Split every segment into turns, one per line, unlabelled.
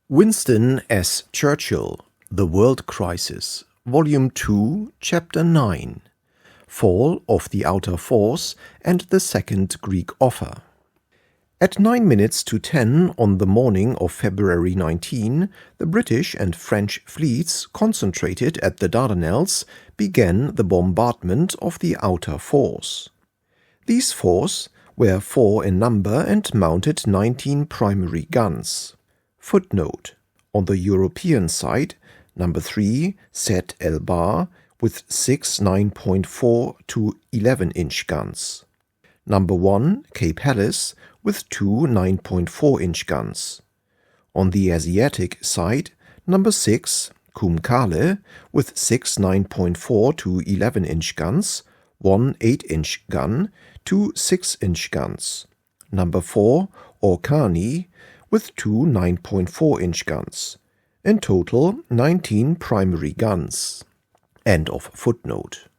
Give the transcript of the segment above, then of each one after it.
Winston S. Churchill, The World Crisis, Volume 2, Chapter 9, Fall of the Outer Force and the Second Greek Offer. At 9 minutes to 10 on the morning of February 19, the British and French fleets, concentrated at the Dardanelles, began the bombardment of the outer force. These forces were 4 in number and mounted 19 primary guns. Footnote: on the European side, number 3, Set El Bar, with 6 9.4 to 11-inch guns. Number 1, Cape Helles, with 2 9.4-inch guns. On the Asiatic side, number 6, Kum Kale, with 6 9.4 to 11-inch guns, 1 8-inch gun, 2 6-inch guns. Number 4, Orkani, with 2 9.4-inch guns. In total, 19 primary guns. End of footnote.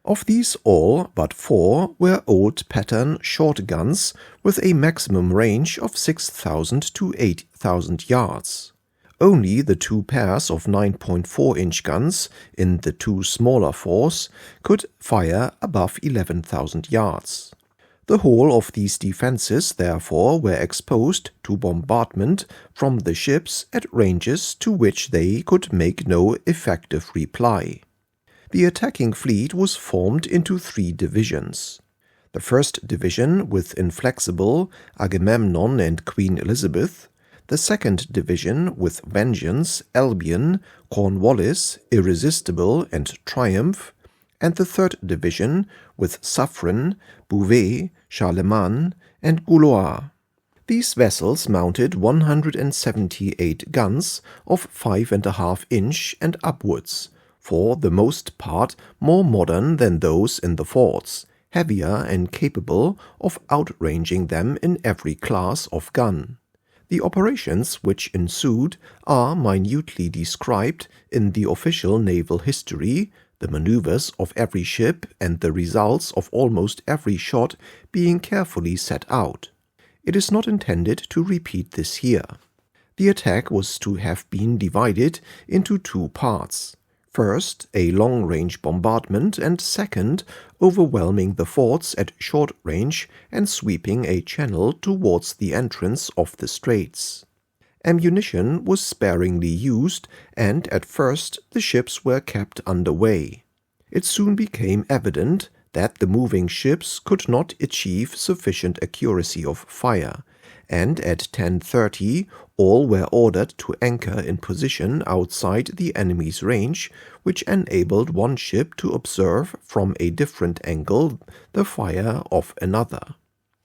Of these, all but 4 were old-pattern short guns with a maximum range of 6,000 to 8,000 yards. Only the 2 pairs of 9.4-inch guns in the 2 smaller forts could fire above 11,000 yards. The whole of these defenses, therefore, were exposed to bombardment from the ships at ranges to which they could make no effective reply. The attacking fleet was formed into 3 divisions. The first division, with Inflexible, Agamemnon, and Queen Elizabeth; the second division, with Vengeance, Albion, Cornwallis, Irresistible, and Triumph; and the third division, with Suffren, Bouvet, Charlemagne, and Gaulois. These vessels mounted 178 guns of 5.5 inch and upwards, for the most part more modern than those in the forts, heavier and capable of outranging them in every class of gun. The operations which ensued are minutely described in the official naval history, the maneuvers of every ship and the results of almost every shot being carefully set out. It is not intended to repeat this here. The attack was to have been divided into 2 parts. First, a long-range bombardment, and second, overwhelming the forts at short range and sweeping a channel towards the entrance of the straits. Ammunition was sparingly used, and at first the ships were kept under way. It soon became evident that the moving ships could not achieve sufficient accuracy of fire, and at 10:30 all were ordered to anchor in position outside the enemy's range, which enabled one ship to observe from a different angle the fire of another.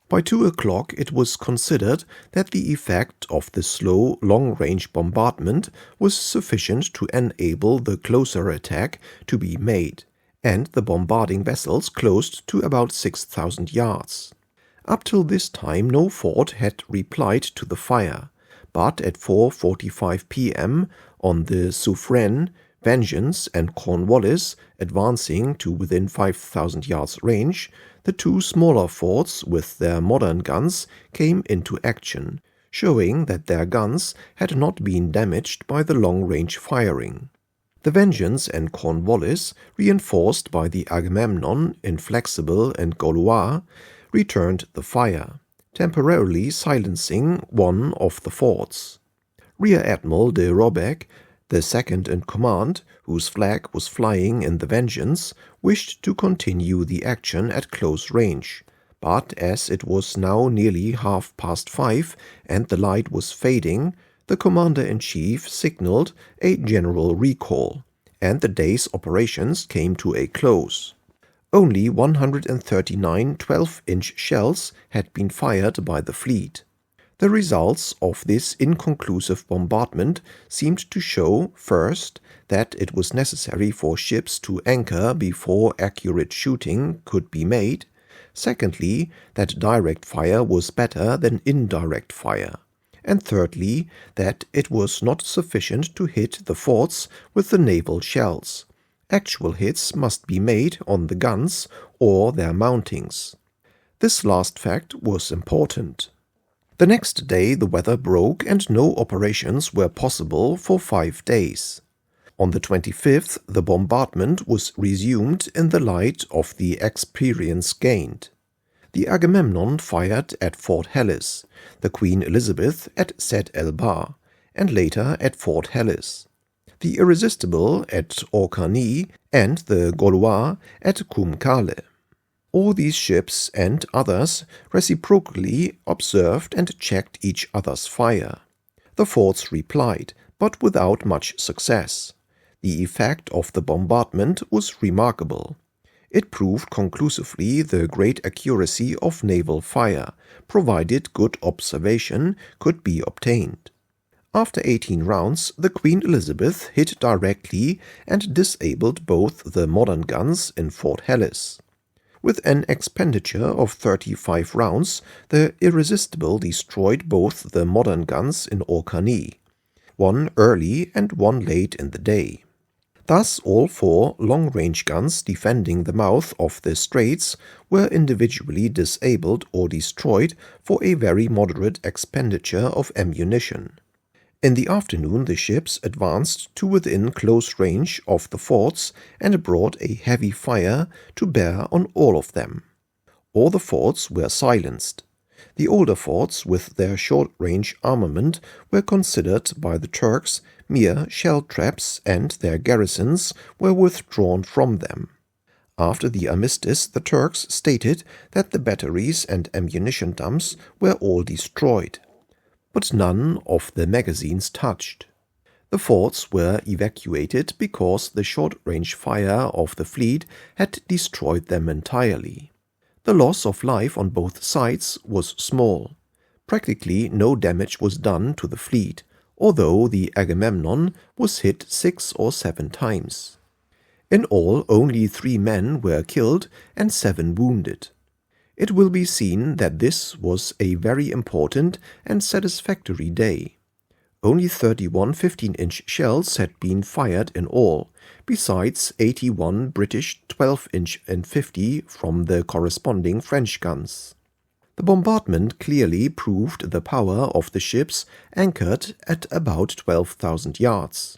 By 2 o'clock it was considered that the effect of the slow, long-range bombardment was sufficient to enable the closer attack to be made, and the bombarding vessels closed to about 6,000 yards. Up till this time no fort had replied to the fire, but at 4:45 p.m. on the Suffren, Vengeance, and Cornwallis, advancing to within 5,000 yards range, the 2 smaller forts with their modern guns came into action, showing that their guns had not been damaged by the long-range firing. The Vengeance and Cornwallis, reinforced by the Agamemnon, Inflexible, and Gaulois, returned the fire, temporarily silencing one of the forts. Rear Admiral de Robeck, the second in command, whose flag was flying in the Vengeance, wished to continue the action at close range, but as it was now nearly 5:30 and the light was fading, the commander-in-chief signaled a general recall, and the day's operations came to a close. Only 139 12-inch shells had been fired by the fleet. The results of this inconclusive bombardment seemed to show, first, that it was necessary for ships to anchor before accurate shooting could be made; secondly, that direct fire was better than indirect fire; and thirdly, that it was not sufficient to hit the forts with the naval shells. Actual hits must be made on the guns or their mountings. This last fact was important. The next day the weather broke and no operations were possible for 5 days. On the 25th, the bombardment was resumed in the light of the experience gained. The Agamemnon fired at Fort Helles, the Queen Elizabeth at Sed el Bahr, and later at Fort Helles, the Irresistible at Orkney, and the Gaulois at Kumkale. All these ships and others reciprocally observed and checked each other's fire. The forts replied, but without much success. The effect of the bombardment was remarkable. It proved conclusively the great accuracy of naval fire, provided good observation could be obtained. After 18 rounds, the Queen Elizabeth hit directly and disabled both the modern guns in Fort Helles. With an expenditure of 35 rounds, the Irresistible destroyed both the modern guns in Orkney, one early and one late in the day. Thus all 4 long-range guns defending the mouth of the straits were individually disabled or destroyed for a very moderate expenditure of ammunition. In the afternoon the ships advanced to within close range of the forts and brought a heavy fire to bear on all of them. All the forts were silenced. The older forts with their short-range armament were considered by the Turks mere shell traps, and their garrisons were withdrawn from them. After the armistice, the Turks stated that the batteries and ammunition dumps were all destroyed, but none of the magazines touched. The forts were evacuated because the short-range fire of the fleet had destroyed them entirely. The loss of life on both sides was small. Practically no damage was done to the fleet, although the Agamemnon was hit 6 or 7 times. In all, only 3 men were killed and 7 wounded. It will be seen that this was a very important and satisfactory day. Only 31 15-inch shells had been fired in all, besides 81 British 12-inch and 50 from the corresponding French guns. The bombardment clearly proved the power of the ships anchored at about 12,000 yards.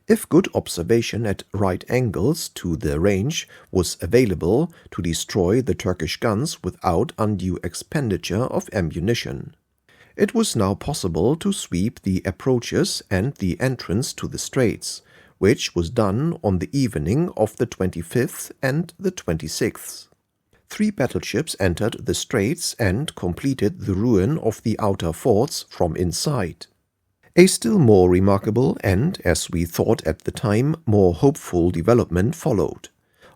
If good observation at right angles to the range was available to destroy the Turkish guns without undue expenditure of ammunition, it was now possible to sweep the approaches and the entrance to the straits, which was done on the evening of the 25th and the 26th. 3 battleships entered the straits and completed the ruin of the outer forts from inside. A still more remarkable and, as we thought at the time, more hopeful development followed.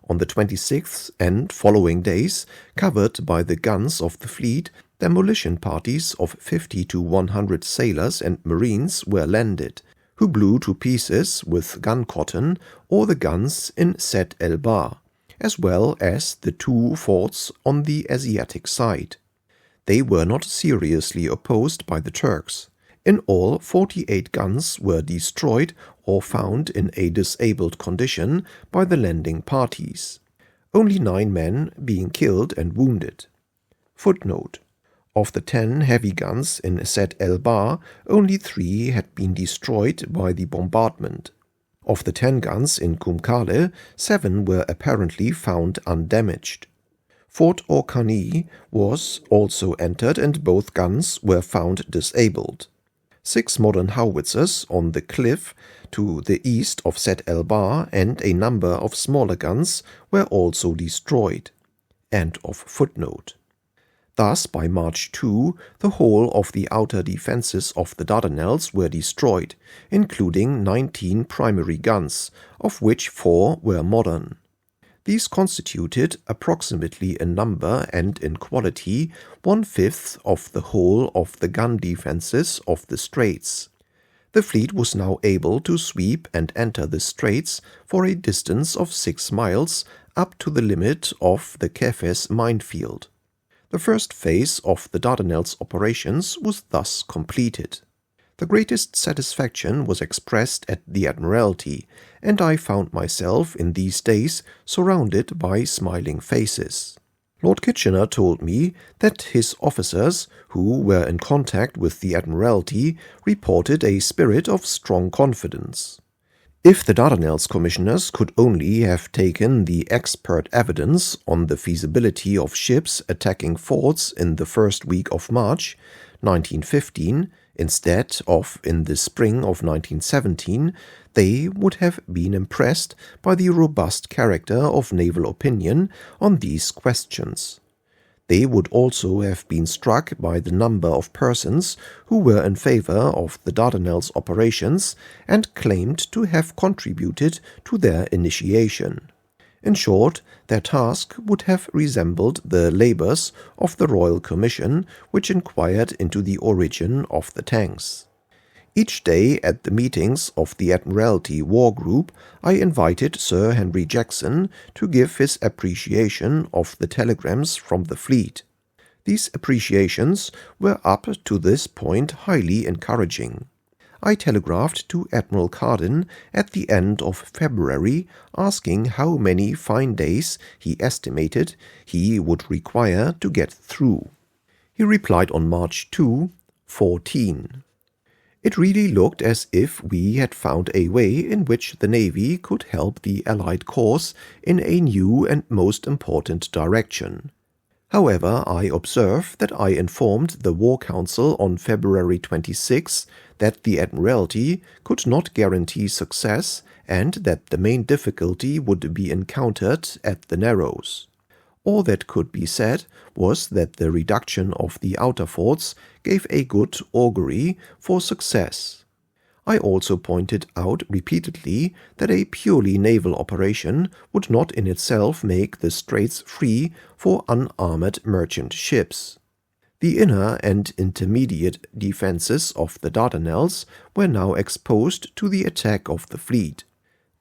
On the 26th and following days, covered by the guns of the fleet, demolition parties of 50 to 100 sailors and marines were landed, who blew to pieces with gun cotton all the guns in Sed el Bahr, as well as the 2 forts on the Asiatic side. They were not seriously opposed by the Turks. In all, 48 guns were destroyed or found in a disabled condition by the landing parties, only 9 men being killed and wounded. Footnote: of the 10 heavy guns in Sed el Bahr, only 3 had been destroyed by the bombardment. Of the 10 guns in Kumkale, 7 were apparently found undamaged. Fort Orkney was also entered and both guns were found disabled. 6 modern howitzers on the cliff to the east of Sed el Bahr and a number of smaller guns were also destroyed. End of footnote. Thus, by March 2, the whole of the outer defenses of the Dardanelles were destroyed, including 19 primary guns, of which 4 were modern. These constituted, approximately in number and in quality, 1/5 of the whole of the gun defenses of the straits. The fleet was now able to sweep and enter the straits for a distance of 6 miles up to the limit of the Kefes minefield. The first phase of the Dardanelles operations was thus completed. The greatest satisfaction was expressed at the Admiralty, and I found myself in these days surrounded by smiling faces. Lord Kitchener told me that his officers, who were in contact with the Admiralty, reported a spirit of strong confidence. If the Dardanelles commissioners could only have taken the expert evidence on the feasibility of ships attacking forts in the first week of March 1915, instead of in the spring of 1917, they would have been impressed by the robust character of naval opinion on these questions. They would also have been struck by the number of persons who were in favor of the Dardanelles operations and claimed to have contributed to their initiation. In short, their task would have resembled the labors of the Royal Commission, which inquired into the origin of the tanks. Each day at the meetings of the Admiralty War Group, I invited Sir Henry Jackson to give his appreciation of the telegrams from the fleet. These appreciations were up to this point highly encouraging. I telegraphed to Admiral Carden at the end of February, asking how many fine days he estimated he would require to get through. He replied on March 2, 14. It really looked as if we had found a way in which the Navy could help the Allied cause in a new and most important direction. However, I observe that I informed the War Council on February 26 that the Admiralty could not guarantee success and that the main difficulty would be encountered at the Narrows. All that could be said was that the reduction of the outer forts gave a good augury for success. I also pointed out repeatedly that a purely naval operation would not in itself make the straits free for unarmored merchant ships. The inner and intermediate defenses of the Dardanelles were now exposed to the attack of the fleet.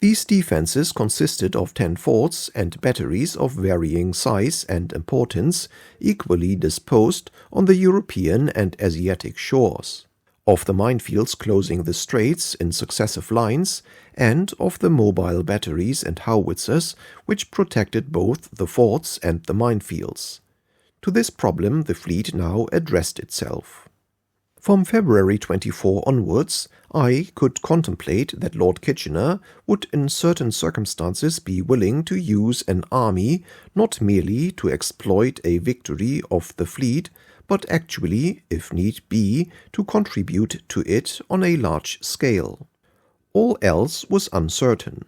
These defenses consisted of 10 forts and batteries of varying size and importance, equally disposed on the European and Asiatic shores, of the minefields closing the straits in successive lines, and of the mobile batteries and howitzers which protected both the forts and the minefields. To this problem the fleet now addressed itself. From February 24 onwards, I could contemplate that Lord Kitchener would in certain circumstances be willing to use an army not merely to exploit a victory of the fleet, but actually, if need be, to contribute to it on a large scale. All else was uncertain.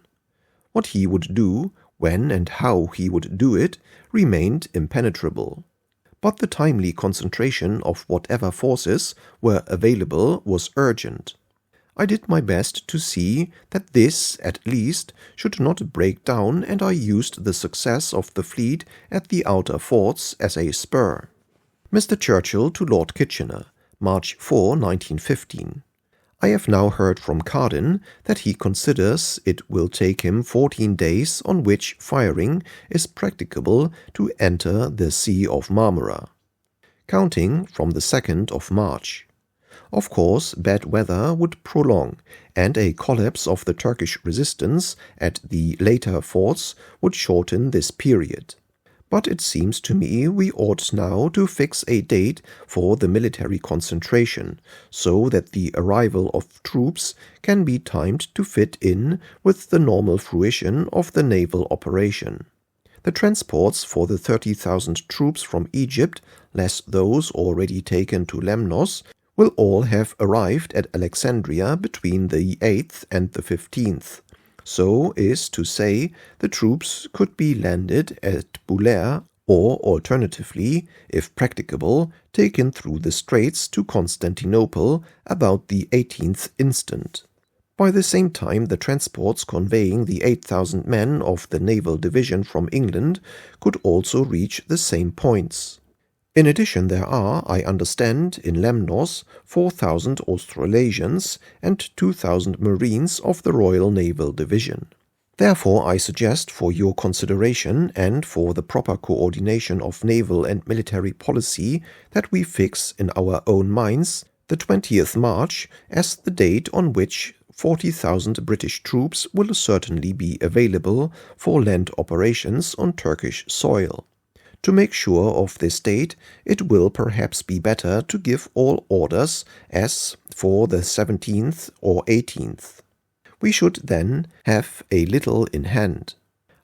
What he would do, when and how he would do it, remained impenetrable. But the timely concentration of whatever forces were available was urgent. I did my best to see that this, at least, should not break down, and I used the success of the fleet at the outer forts as a spur. Mr. Churchill to Lord Kitchener, March 4, 1915. I have now heard from Carden that he considers it will take him 14 days on which firing is practicable to enter the Sea of Marmora, counting from the 2nd of March. Of course, bad weather would prolong, and a collapse of the Turkish resistance at the later forts would shorten this period. But it seems to me we ought now to fix a date for the military concentration, so that the arrival of troops can be timed to fit in with the normal fruition of the naval operation. The transports for the 30,000 troops from Egypt, less those already taken to Lemnos, will all have arrived at Alexandria between the 8th and the 15th. So is to say, the troops could be landed at Bulair or, alternatively, if practicable, taken through the straits to Constantinople about the 18th instant. By the same time, the transports conveying the 8,000 men of the naval division from England could also reach the same points. In addition, there are, I understand, in Lemnos 4,000 Australasians and 2,000 Marines of the Royal Naval Division. Therefore, I suggest for your consideration and for the proper coordination of naval and military policy that we fix in our own minds the 20th March as the date on which 40,000 British troops will certainly be available for land operations on Turkish soil. To make sure of this date, it will perhaps be better to give all orders as for the 17th or 18th. We should then have a little in hand.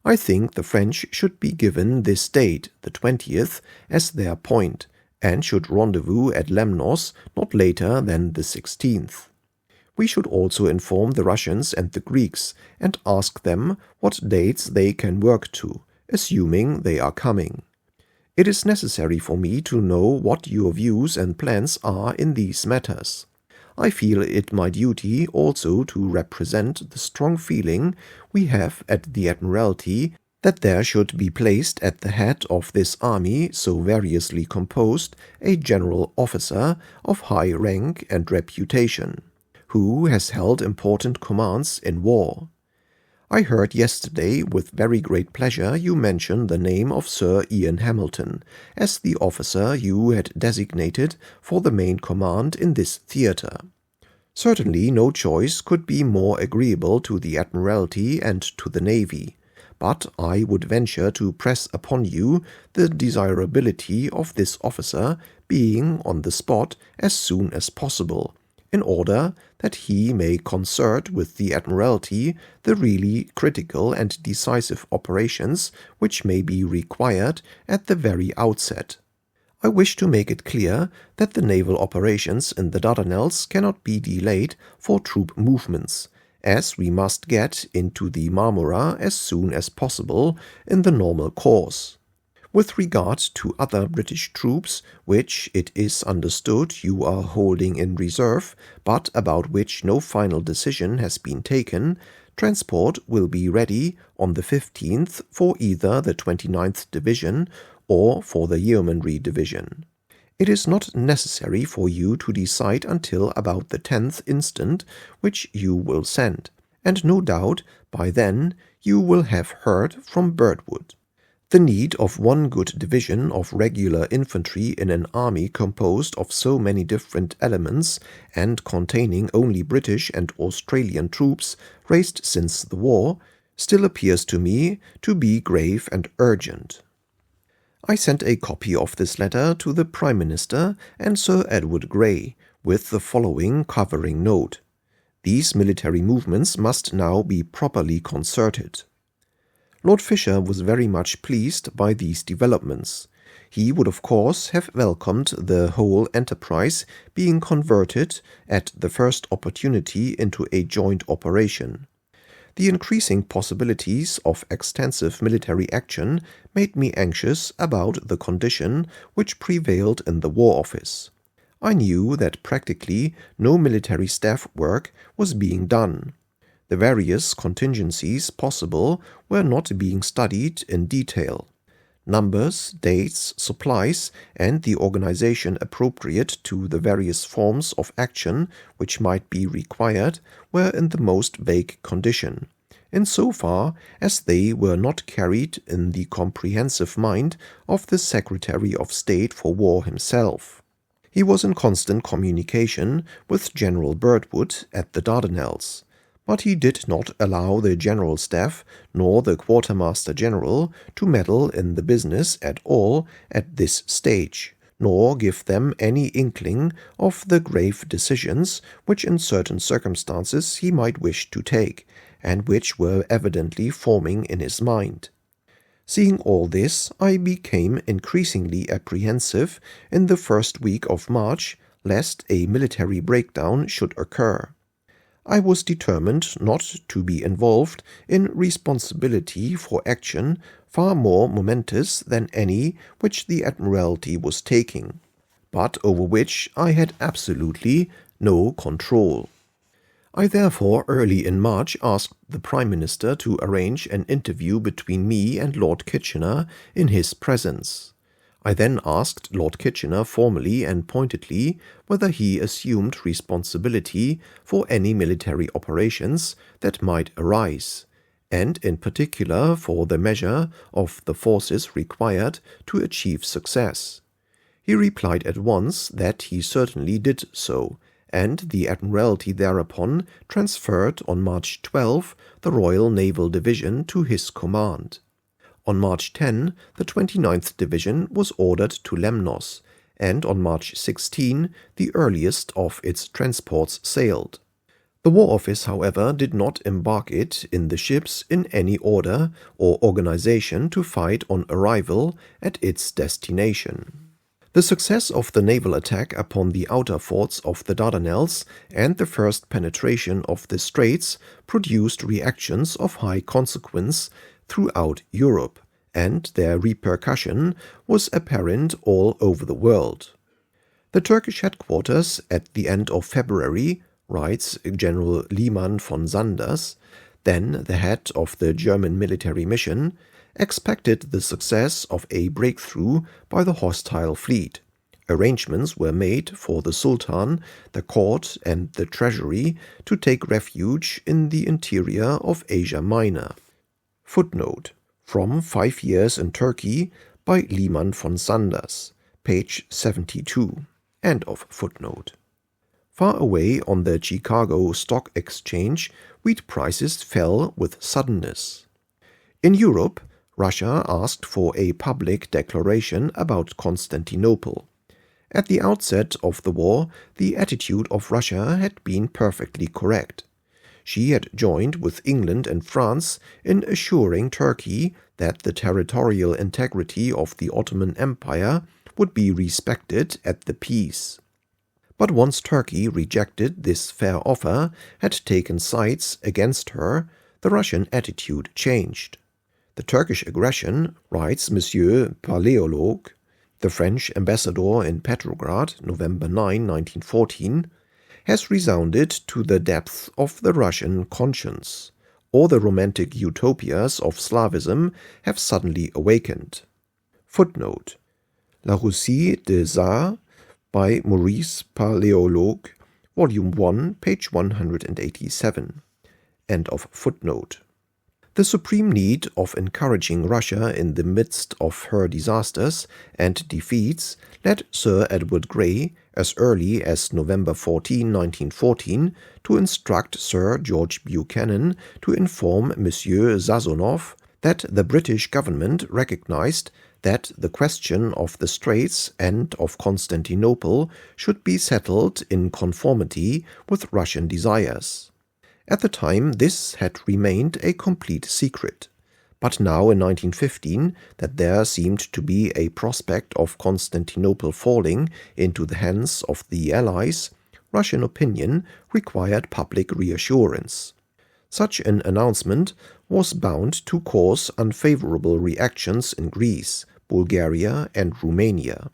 I think the French should be given this date, the 20th, as their point, and should rendezvous at Lemnos not later than the 16th. We should also inform the Russians and the Greeks and ask them what dates they can work to, assuming they are coming. It is necessary for me to know what your views and plans are in these matters. I feel it my duty also to represent the strong feeling we have at the Admiralty that there should be placed at the head of this army so variously composed a general officer of high rank and reputation, who has held important commands in war. I heard yesterday with very great pleasure you mention the name of Sir Ian Hamilton as the officer you had designated for the main command in this theatre. Certainly no choice could be more agreeable to the Admiralty and to the Navy, but I would venture to press upon you the desirability of this officer being on the spot as soon as possible, in order that he may concert with the Admiralty the really critical and decisive operations which may be required at the very outset. I wish to make it clear that the naval operations in the Dardanelles cannot be delayed for troop movements, as we must get into the Marmora as soon as possible in the normal course. With regard to other British troops, which it is understood you are holding in reserve, but about which no final decision has been taken, transport will be ready on the 15th for either the 29th Division or for the Yeomanry Division. It is not necessary for you to decide until about the 10th instant which you will send, and no doubt by then you will have heard from Birdwood. The need of one good division of regular infantry in an army composed of so many different elements and containing only British and Australian troops raised since the war still appears to me to be grave and urgent. I sent a copy of this letter to the Prime Minister and Sir Edward Grey, with the following covering note. These military movements must now be properly concerted. Lord Fisher was very much pleased by these developments. He would of course have welcomed the whole enterprise being converted at the first opportunity into a joint operation. The increasing possibilities of extensive military action made me anxious about the condition which prevailed in the War Office. I knew that practically no military staff work was being done. The various contingencies possible were not being studied in detail. Numbers, dates, supplies, and the organization appropriate to the various forms of action which might be required were in the most vague condition, in so far as they were not carried in the comprehensive mind of the Secretary of State for War himself. He was in constant communication with General Birdwood at the Dardanelles, but he did not allow the General Staff nor the Quartermaster General to meddle in the business at all at this stage, nor give them any inkling of the grave decisions which in certain circumstances he might wish to take, and which were evidently forming in his mind. Seeing all this, I became increasingly apprehensive in the first week of March lest a military breakdown should occur. I was determined not to be involved in responsibility for action far more momentous than any which the Admiralty was taking, but over which I had absolutely no control. I therefore early in March asked the Prime Minister to arrange an interview between me and Lord Kitchener in his presence. I then asked Lord Kitchener formally and pointedly whether he assumed responsibility for any military operations that might arise, and in particular for the measure of the forces required to achieve success. He replied at once that he certainly did so, and the Admiralty thereupon transferred on March 12 the Royal Naval Division to his command. On March 10, the 29th Division was ordered to Lemnos, and on March 16, the earliest of its transports sailed. The War Office, however, did not embark it in the ships in any order or organization to fight on arrival at its destination. The success of the naval attack upon the outer forts of the Dardanelles and the first penetration of the straits produced reactions of high consequence throughout Europe, and their repercussion was apparent all over the world. The Turkish headquarters at the end of February, writes General Liman von Sanders, then the head of the German military mission, expected the success of a breakthrough by the hostile fleet. Arrangements were made for the Sultan, the court, and the treasury to take refuge in the interior of Asia Minor. Footnote: From 5 Years in Turkey by Liman von Sanders, page 72. End of footnote. Far away on the Chicago Stock Exchange, wheat prices fell with suddenness. In Europe, Russia asked for a public declaration about Constantinople. At the outset of the war, the attitude of Russia had been perfectly correct. She had joined with England and France in assuring Turkey that the territorial integrity of the Ottoman Empire would be respected at the peace. But once Turkey rejected this fair offer, had taken sides against her, the Russian attitude changed. The Turkish aggression, writes Monsieur Paléologue, the French ambassador in Petrograd, November 9, 1914, has resounded to the depths of the Russian conscience. All the romantic utopias of Slavism have suddenly awakened. Footnote: La Russie des Tsars by Maurice Paléologue, Volume 1, page 187. End of footnote. The supreme need of encouraging Russia in the midst of her disasters and defeats led Sir Edward Grey, as early as November 14, 1914, to instruct Sir George Buchanan to inform Monsieur Sazonov that the British government recognized that the question of the Straits and of Constantinople should be settled in conformity with Russian desires. At the time, this had remained a complete secret, but now in 1915, that there seemed to be a prospect of Constantinople falling into the hands of the Allies, Russian opinion required public reassurance. Such an announcement was bound to cause unfavorable reactions in Greece, Bulgaria, and Romania.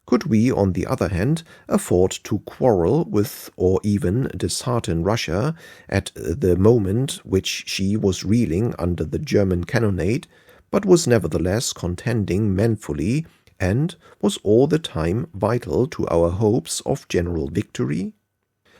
Could we, on the other hand, afford to quarrel with or even dishearten Russia at the moment which she was reeling under the German cannonade, but was nevertheless contending manfully and was all the time vital to our hopes of general victory?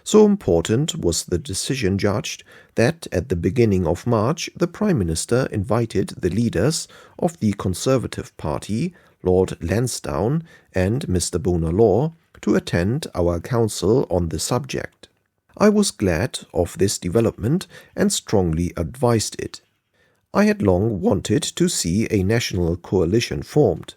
So important was the decision judged that at the beginning of March the Prime Minister invited the leaders of the Conservative Party, Lord Lansdowne and Mr. Bonar Law, to attend our council on the subject. I was glad of this development and strongly advised it. I had long wanted to see a national coalition formed.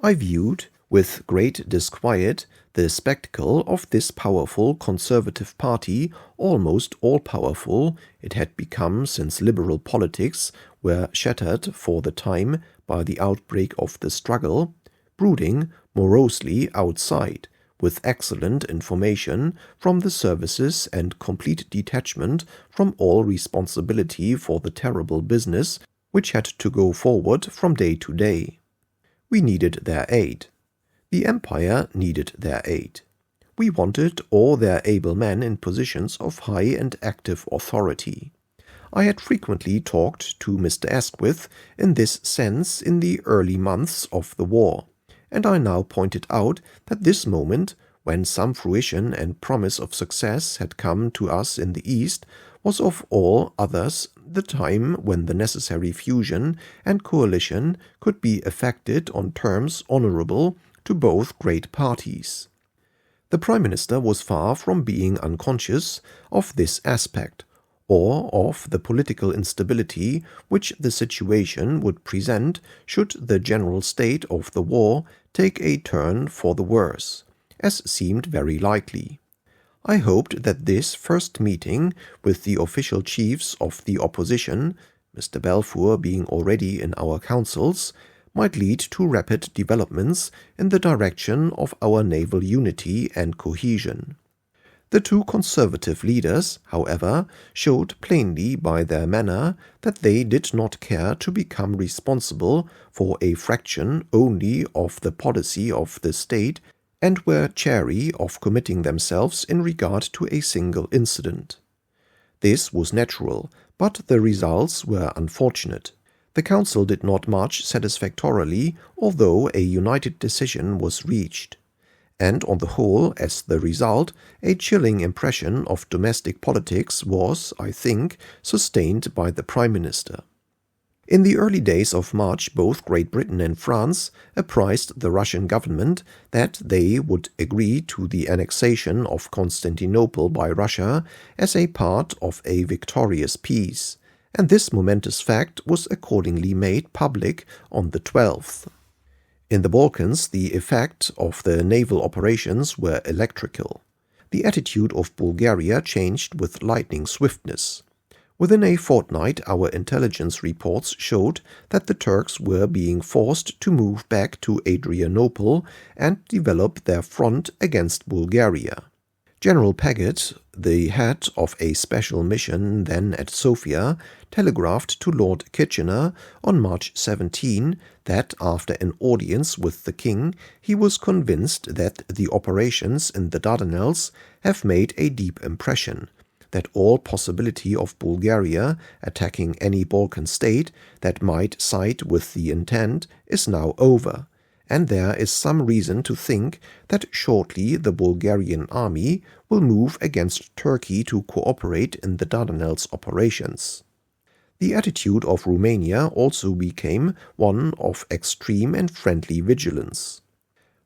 I viewed with great disquiet the spectacle of this powerful Conservative Party, almost all-powerful it had become since liberal politics were shattered for the time by the outbreak of the struggle, brooding morosely outside, with excellent information from the services and complete detachment from all responsibility for the terrible business which had to go forward from day to day. We needed their aid. The Empire needed their aid. We wanted all their able men in positions of high and active authority. I had frequently talked to Mr. Asquith in this sense in the early months of the war, and I now pointed out that this moment, when some fruition and promise of success had come to us in the East, was of all others the time when the necessary fusion and coalition could be effected on terms honorable to both great parties. The Prime Minister was far from being unconscious of this aspect, or of the political instability which the situation would present should the general state of the war take a turn for the worse, as seemed very likely. I hoped that this first meeting with the official chiefs of the opposition, Mr. Balfour being already in our councils, might lead to rapid developments in the direction of our naval unity and cohesion. The two conservative leaders, however, showed plainly by their manner that they did not care to become responsible for a fraction only of the policy of the state, and were chary of committing themselves in regard to a single incident. This was natural, but the results were unfortunate. The council did not march satisfactorily, although a united decision was reached. And on the whole, as the result, a chilling impression of domestic politics was, I think, sustained by the Prime Minister. In the early days of March, both Great Britain and France apprised the Russian government that they would agree to the annexation of Constantinople by Russia as a part of a victorious peace, and this momentous fact was accordingly made public on the 12th. In the Balkans, the effect of the naval operations were electrical. The attitude of Bulgaria changed with lightning swiftness. Within a fortnight, our intelligence reports showed that the Turks were being forced to move back to Adrianople and develop their front against Bulgaria. General Paget, the head of a special mission then at Sofia, telegraphed to Lord Kitchener on March 17 that after an audience with the king he was convinced that the operations in the Dardanelles have made a deep impression, that all possibility of Bulgaria attacking any Balkan state that might side with the intent is now over, and there is some reason to think that shortly the Bulgarian army will move against Turkey to cooperate in the Dardanelles operations. The attitude of Romania also became one of extreme and friendly vigilance.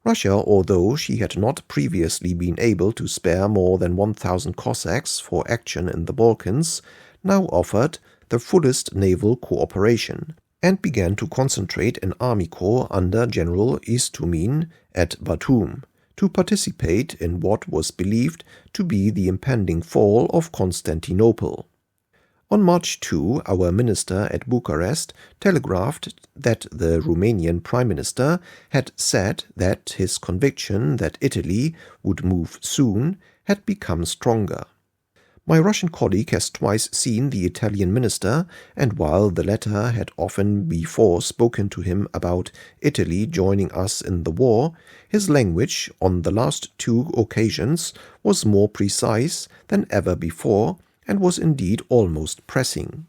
Russia, although she had not previously been able to spare more than 1,000 Cossacks for action in the Balkans, now offered the fullest naval cooperation, and began to concentrate an army corps under General Istomin at Batum, to participate in what was believed to be the impending fall of Constantinople. On March 2, our minister at Bucharest telegraphed that the Romanian Prime Minister had said that his conviction that Italy would move soon had become stronger. My Russian colleague has twice seen the Italian minister, and while the latter had often before spoken to him about Italy joining us in the war, his language on the last two occasions was more precise than ever before, and was indeed almost pressing.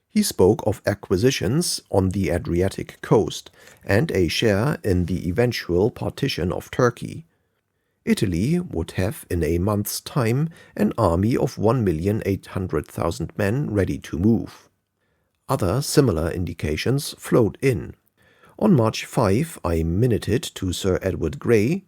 He spoke of acquisitions on the Adriatic coast, and a share in the eventual partition of Turkey. Italy would have in a month's time an army of 1,800,000 men ready to move. Other similar indications flowed in. On March 5 I minuted to Sir Edward Grey,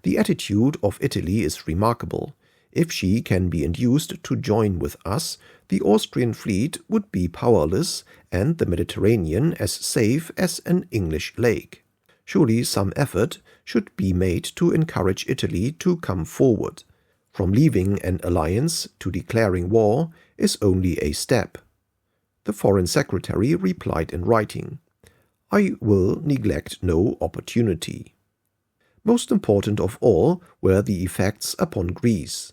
"The attitude of Italy is remarkable. If she can be induced to join with us, the Austrian fleet would be powerless and the Mediterranean as safe as an English lake. Surely some effort should be made to encourage Italy to come forward. From leaving an alliance to declaring war is only a step." The Foreign Secretary replied in writing, "I will neglect no opportunity." Most important of all were the effects upon Greece.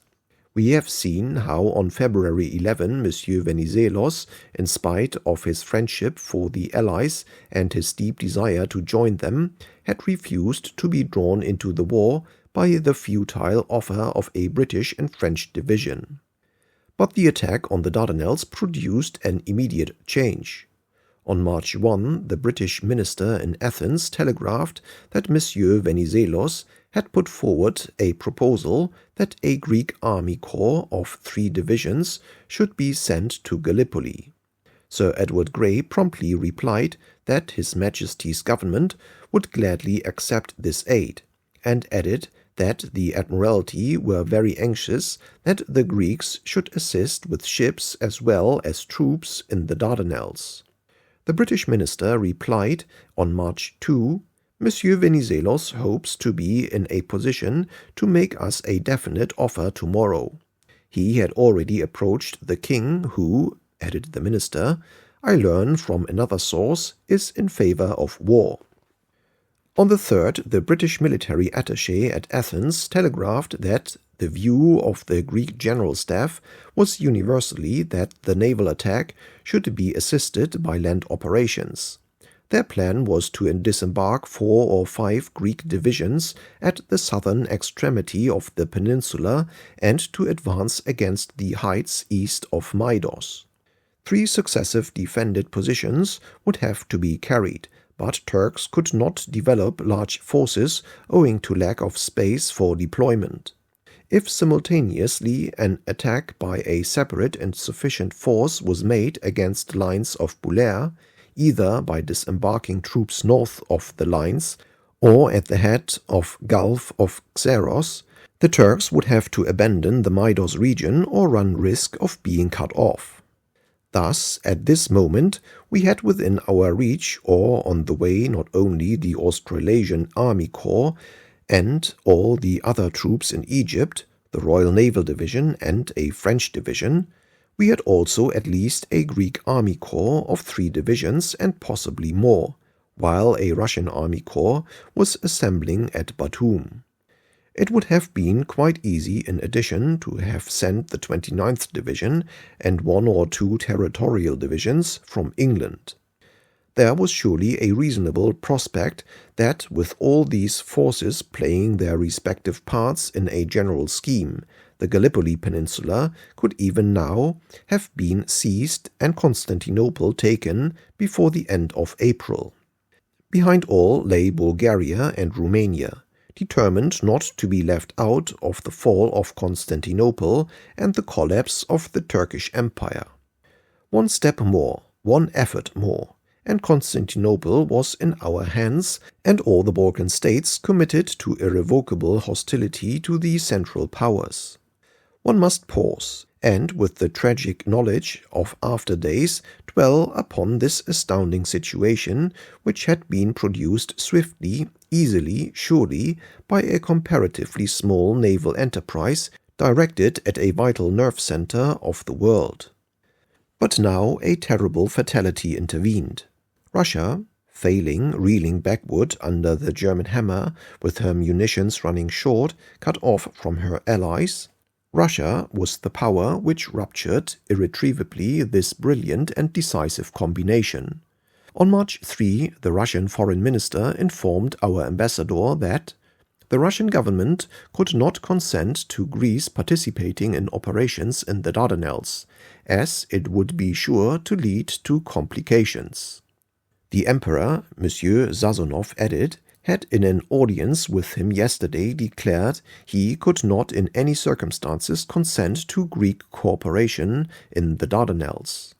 We have seen how on February 11 Monsieur Venizelos, in spite of his friendship for the Allies and his deep desire to join them, had refused to be drawn into the war by the futile offer of a British and French division. But the attack on the Dardanelles produced an immediate change. On March 1, the British minister in Athens telegraphed that Monsieur Venizelos had put forward a proposal that a Greek army corps of 3 divisions should be sent to Gallipoli. Sir Edward Grey promptly replied that His Majesty's government would gladly accept this aid, and added that the Admiralty were very anxious that the Greeks should assist with ships as well as troops in the Dardanelles. The British minister replied on March 2, "Monsieur Venizelos hopes to be in a position to make us a definite offer tomorrow." He had already approached the king who, added the minister, "I learn from another source, is in favor of war." On the 3rd, the British military attaché at Athens telegraphed that the view of the Greek General Staff was universally that the naval attack should be assisted by land operations. Their plan was to disembark 4 or 5 Greek divisions at the southern extremity of the peninsula and to advance against the heights east of Knidos. 3 successive defended positions would have to be carried, but Turks could not develop large forces owing to lack of space for deployment. If simultaneously an attack by a separate and sufficient force was made against lines of Bulair, either by disembarking troops north of the lines or at the head of Gulf of Xeros, the Turks would have to abandon the Knidos region or run risk of being cut off. Thus, at this moment, we had within our reach or on the way not only the Australasian Army Corps and all the other troops in Egypt, the Royal Naval Division and a French division, we had also at least a Greek Army Corps of 3 divisions and possibly more, while a Russian Army Corps was assembling at Batum. It would have been quite easy in addition to have sent the 29th Division and 1 or 2 territorial divisions from England. There was surely a reasonable prospect that, with all these forces playing their respective parts in a general scheme, the Gallipoli Peninsula could even now have been seized and Constantinople taken before the end of April. Behind all lay Bulgaria and Romania, determined not to be left out of the fall of Constantinople and the collapse of the Turkish Empire. One step more, one effort more, and Constantinople was in our hands, and all the Balkan states committed to irrevocable hostility to the Central Powers. One must pause, and with the tragic knowledge of after days dwell upon this astounding situation, which had been produced swiftly, easily, surely, by a comparatively small naval enterprise directed at a vital nerve center of the world. But now a terrible fatality intervened. Russia, failing, reeling backward under the German hammer, with her munitions running short, cut off from her allies, Russia was the power which ruptured irretrievably this brilliant and decisive combination. On March 3, the Russian foreign minister informed our ambassador that the Russian government could not consent to Greece participating in operations in the Dardanelles, as it would be sure to lead to complications. The Emperor, Monsieur Sazonov added, had in an audience with him yesterday declared he could not in any circumstances consent to Greek cooperation in the Dardanelles.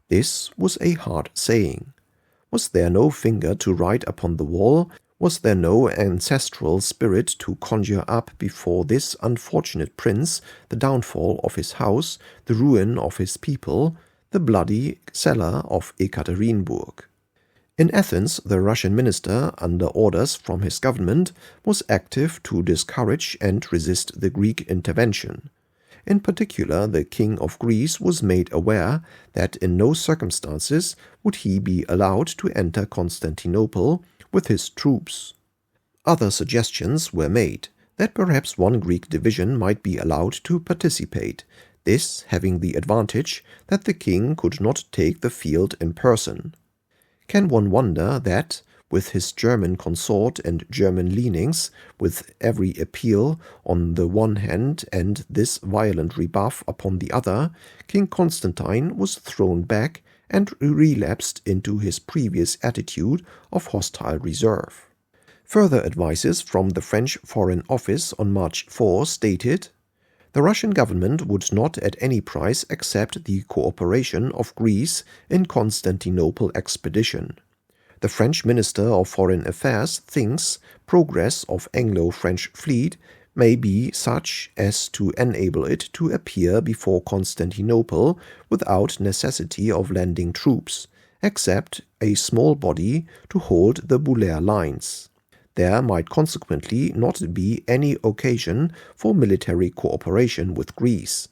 This was a hard saying. Was there no finger to write upon the wall? Was there no ancestral spirit to conjure up before this unfortunate prince the downfall of his house, the ruin of his people, the bloody cellar of Ekaterinburg? In Athens, the Russian minister, under orders from his government, was active to discourage and resist the Greek intervention. In particular, the King of Greece was made aware that in no circumstances would he be allowed to enter Constantinople with his troops. Other suggestions were made that perhaps 1 Greek division might be allowed to participate, this having the advantage that the king could not take the field in person. Can one wonder that, with his German consort and German leanings, with every appeal on the one hand and this violent rebuff upon the other, King Constantine was thrown back and relapsed into his previous attitude of hostile reserve? Further advices from the French Foreign Office on March 4 stated, the Russian government would not at any price accept the cooperation of Greece in Constantinople expedition. The French Minister of Foreign Affairs thinks progress of Anglo-French fleet may be such as to enable it to appear before Constantinople without necessity of landing troops, except a small body to hold the Bulair lines. There might consequently not be any occasion for military cooperation with Greece.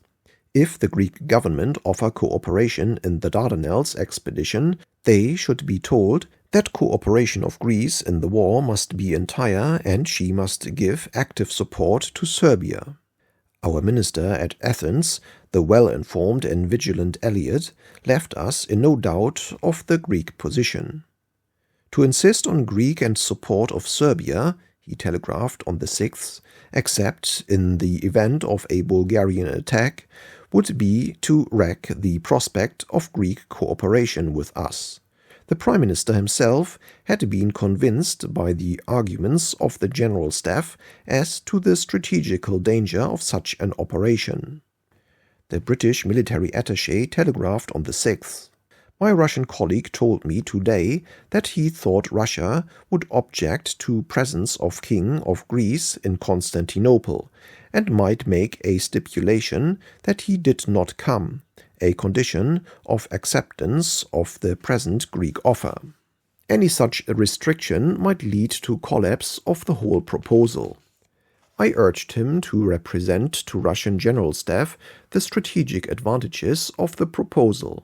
If the Greek government offer cooperation in the Dardanelles expedition, they should be told that cooperation of Greece in the war must be entire and she must give active support to Serbia. Our minister at Athens, the well-informed and vigilant Eliot, left us in no doubt of the Greek position. To insist on Greek and support of Serbia, he telegraphed on the 6th, except in the event of a Bulgarian attack, would be to wreck the prospect of Greek cooperation with us. The Prime Minister himself had been convinced by the arguments of the General Staff as to the strategical danger of such an operation. The British military attaché telegraphed on the 6th. My Russian colleague told me today that he thought Russia would object to presence of King of Greece in Constantinople, and might make a stipulation that he did not come, a condition of acceptance of the present Greek offer. Any such restriction might lead to collapse of the whole proposal. I urged him to represent to Russian General Staff the strategic advantages of the proposal.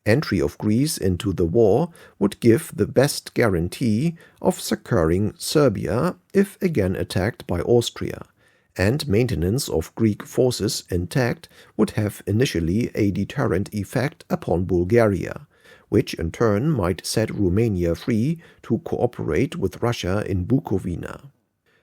Entry of Greece into the war would give the best guarantee of succoring Serbia if again attacked by Austria, and maintenance of Greek forces intact would have initially a deterrent effect upon Bulgaria, which in turn might set Romania free to cooperate with Russia in Bukovina.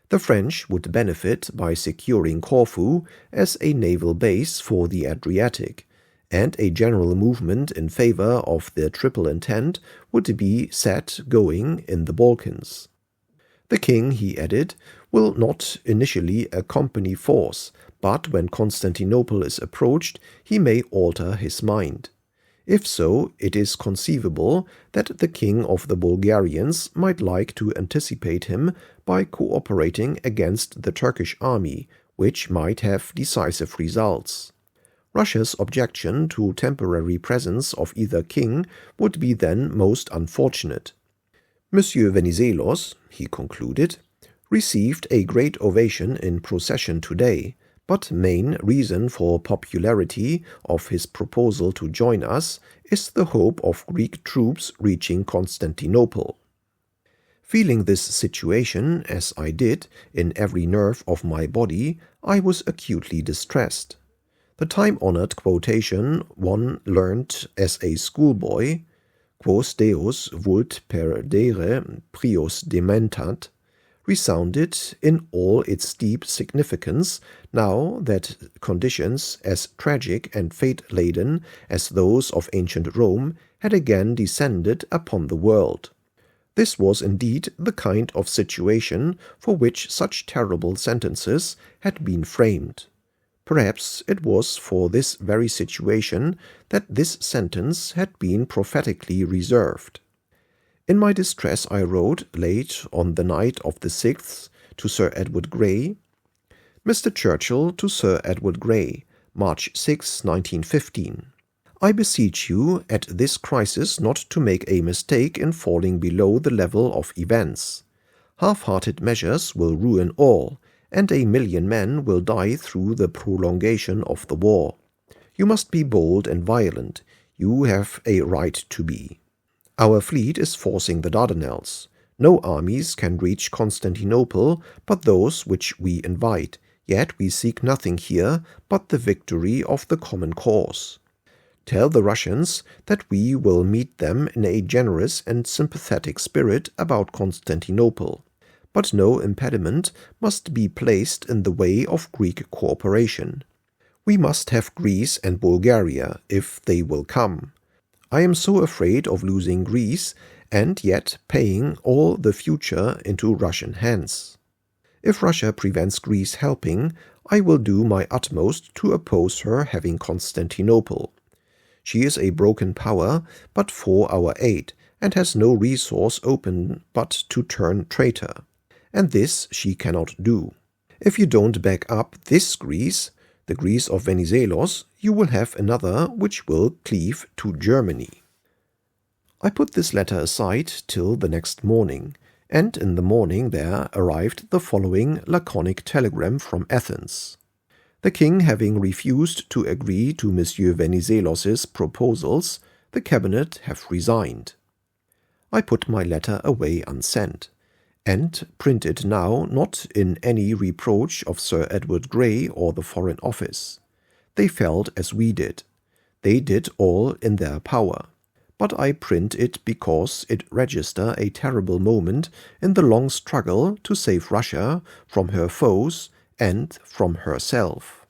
The French would benefit by securing Corfu as a naval base for the Adriatic, and a general movement in favor of the Triple Entente would be set going in the Balkans. The king, he added, will not initially accompany force, but when Constantinople is approached, he may alter his mind. If so, it is conceivable that the king of the Bulgarians might like to anticipate him by cooperating against the Turkish army, which might have decisive results. Russia's objection to temporary presence of either king would be then most unfortunate. Monsieur Venizelos, he concluded, received a great ovation in procession today, but main reason for popularity of his proposal to join us is the hope of Greek troops reaching Constantinople. Feeling this situation, as I did, in every nerve of my body, I was acutely distressed. The time-honored quotation one learned as a schoolboy, Quos Deus vult perdere prius dementat, resounded in all its deep significance now that conditions as tragic and fate-laden as those of ancient Rome had again descended upon the world. This was indeed the kind of situation for which such terrible sentences had been framed. Perhaps it was for this very situation that this sentence had been prophetically reserved. In my distress I wrote, late on the night of the 6th, to Sir Edward Grey, Mr. Churchill to Sir Edward Grey, March 6, 1915. I beseech you at this crisis not to make a mistake in falling below the level of events. Half-hearted measures will ruin all, and 1,000,000 men will die through the prolongation of the war. You must be bold and violent. You have a right to be. Our fleet is forcing the Dardanelles. No armies can reach Constantinople but those which we invite, yet we seek nothing here but the victory of the common cause. Tell the Russians that we will meet them in a generous and sympathetic spirit about Constantinople, but no impediment must be placed in the way of Greek cooperation. We must have Greece and Bulgaria, if they will come. I am so afraid of losing Greece, and yet paying all the future into Russian hands. If Russia prevents Greece helping, I will do my utmost to oppose her having Constantinople. She is a broken power, but for our aid, and has no resource open but to turn traitor, and this she cannot do. If you don't back up this Greece, the Greece of Venizelos, you will have another which will cleave to Germany." I put this letter aside till the next morning, and in the morning there arrived the following laconic telegram from Athens. The king having refused to agree to Monsieur Venizelos's proposals, the cabinet have resigned. I put my letter away unsent, and print it now not in any reproach of Sir Edward Grey or the Foreign Office. They felt as we did. They did all in their power. But I print it because it register a terrible moment in the long struggle to save Russia from her foes and from herself.